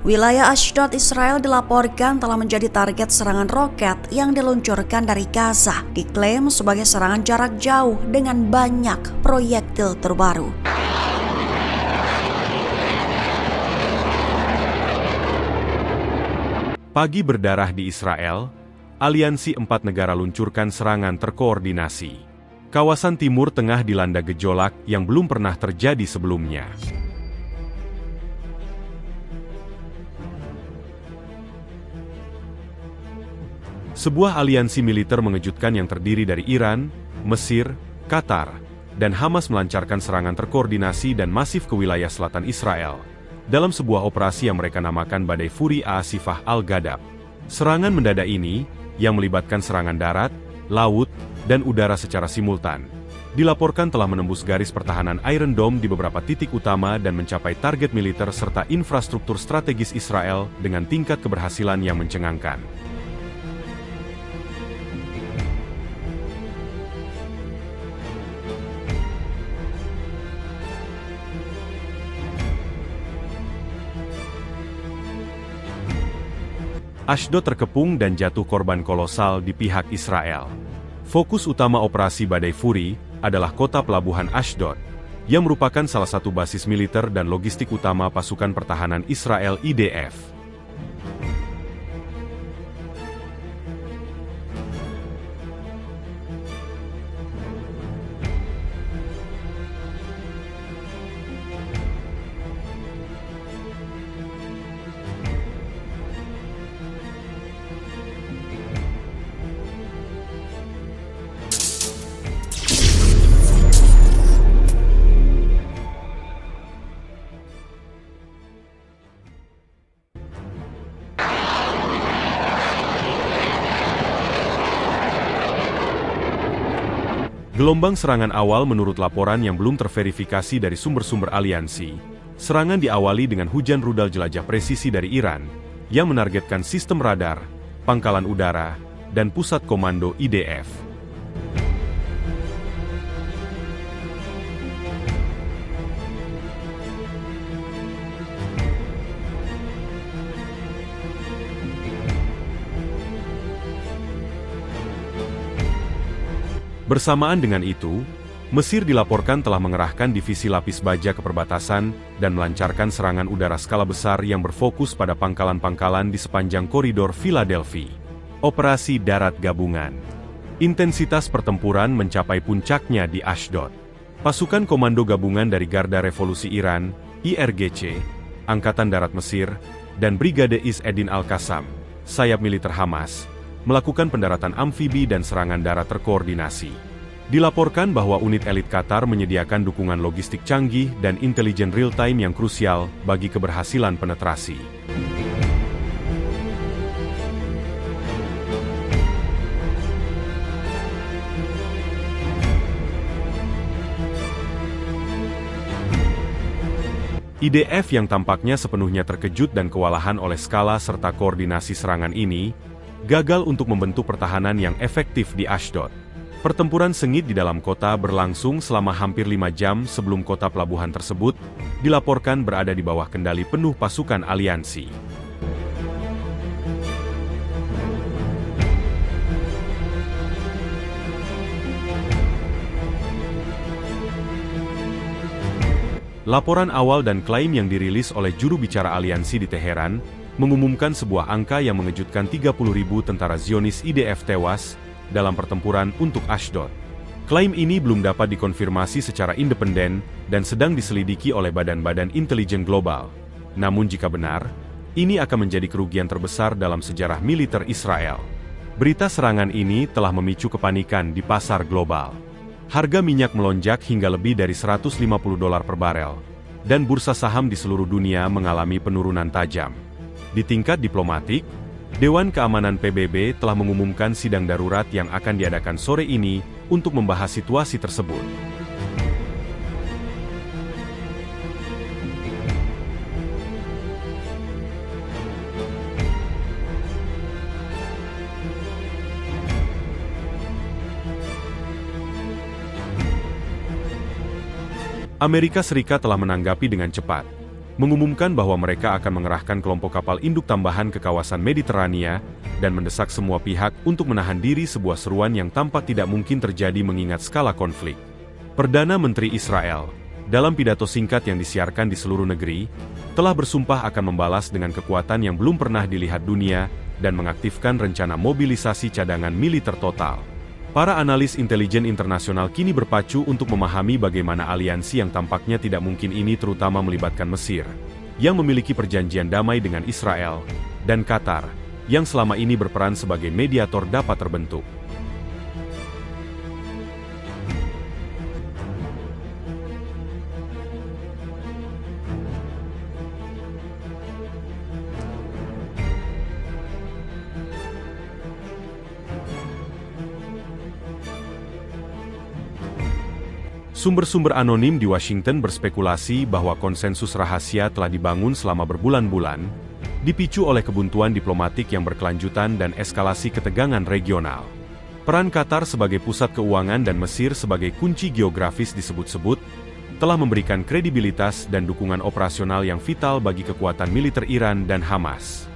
Wilayah Ashdod, Israel dilaporkan telah menjadi target serangan roket yang diluncurkan dari Gaza, diklaim sebagai serangan jarak jauh dengan banyak proyektil terbaru. Pagi berdarah di Israel, aliansi 4 negara luncurkan serangan terkoordinasi. Kawasan Timur Tengah dilanda gejolak yang belum pernah terjadi sebelumnya. Sebuah aliansi militer mengejutkan yang terdiri dari Iran, Mesir, Qatar, dan Hamas melancarkan serangan terkoordinasi dan masif ke wilayah selatan Israel, dalam sebuah operasi yang mereka namakan Badai Furi Asifah Al-Ghadab. Serangan mendadak ini, yang melibatkan serangan darat, laut, dan udara secara simultan, dilaporkan telah menembus garis pertahanan Iron Dome di beberapa titik utama dan mencapai target militer serta infrastruktur strategis Israel dengan tingkat keberhasilan yang mencengangkan. Ashdod terkepung dan jatuh korban kolosal di pihak Israel. Fokus utama operasi Badai Furi adalah kota pelabuhan Ashdod, yang merupakan salah satu basis militer dan logistik utama pasukan pertahanan Israel IDF. Gelombang serangan awal menurut laporan yang belum terverifikasi dari sumber-sumber aliansi. Serangan diawali dengan hujan rudal jelajah presisi dari Iran, yang menargetkan sistem radar, pangkalan udara, dan pusat komando IDF. Bersamaan dengan itu, Mesir dilaporkan telah mengerahkan divisi lapis baja ke perbatasan dan melancarkan serangan udara skala besar yang berfokus pada pangkalan-pangkalan di sepanjang koridor Philadelphia. Operasi Darat Gabungan. Intensitas pertempuran mencapai puncaknya di Ashdod. Pasukan Komando Gabungan dari Garda Revolusi Iran, IRGC, Angkatan Darat Mesir, dan Brigade Izz-Eddin Al-Qassam, sayap militer Hamas, melakukan pendaratan amfibi dan serangan darat terkoordinasi. Dilaporkan bahwa unit elit Qatar menyediakan dukungan logistik canggih dan intelijen real-time yang krusial bagi keberhasilan penetrasi. IDF yang tampaknya sepenuhnya terkejut dan kewalahan oleh skala serta koordinasi serangan ini, gagal untuk membentuk pertahanan yang efektif di Ashdod. Pertempuran sengit di dalam kota berlangsung selama hampir 5 jam sebelum kota pelabuhan tersebut dilaporkan berada di bawah kendali penuh pasukan aliansi. Laporan awal dan klaim yang dirilis oleh juru bicara aliansi di Teheran mengumumkan sebuah angka yang mengejutkan 30.000 tentara Zionis IDF tewas dalam pertempuran untuk Ashdod. Klaim ini belum dapat dikonfirmasi secara independen dan sedang diselidiki oleh badan-badan intelijen global. Namun jika benar, ini akan menjadi kerugian terbesar dalam sejarah militer Israel. Berita serangan ini telah memicu kepanikan di pasar global. Harga minyak melonjak hingga lebih dari $150 per barel, dan bursa saham di seluruh dunia mengalami penurunan tajam. Di tingkat diplomatik, Dewan Keamanan PBB telah mengumumkan sidang darurat yang akan diadakan sore ini untuk membahas situasi tersebut. Amerika Serikat telah menanggapi dengan cepat. mengumumkan bahwa mereka akan mengerahkan kelompok kapal induk tambahan ke kawasan Mediterania dan mendesak semua pihak untuk menahan diri sebuah seruan yang tampak tidak mungkin terjadi mengingat skala konflik. Perdana Menteri Israel, dalam pidato singkat yang disiarkan di seluruh negeri, telah bersumpah akan membalas dengan kekuatan yang belum pernah dilihat dunia dan mengaktifkan rencana mobilisasi cadangan militer total. Para analis intelijen internasional kini berpacu untuk memahami bagaimana aliansi yang tampaknya tidak mungkin ini terutama melibatkan Mesir, yang memiliki perjanjian damai dengan Israel, dan Qatar, yang selama ini berperan sebagai mediator dapat terbentuk. Sumber-sumber anonim di Washington berspekulasi bahwa konsensus rahasia telah dibangun selama berbulan-bulan, dipicu oleh kebuntuan diplomatik yang berkelanjutan dan eskalasi ketegangan regional. Peran Qatar sebagai pusat keuangan dan Mesir sebagai kunci geografis disebut-sebut, telah memberikan kredibilitas dan dukungan operasional yang vital bagi kekuatan militer Iran dan Hamas.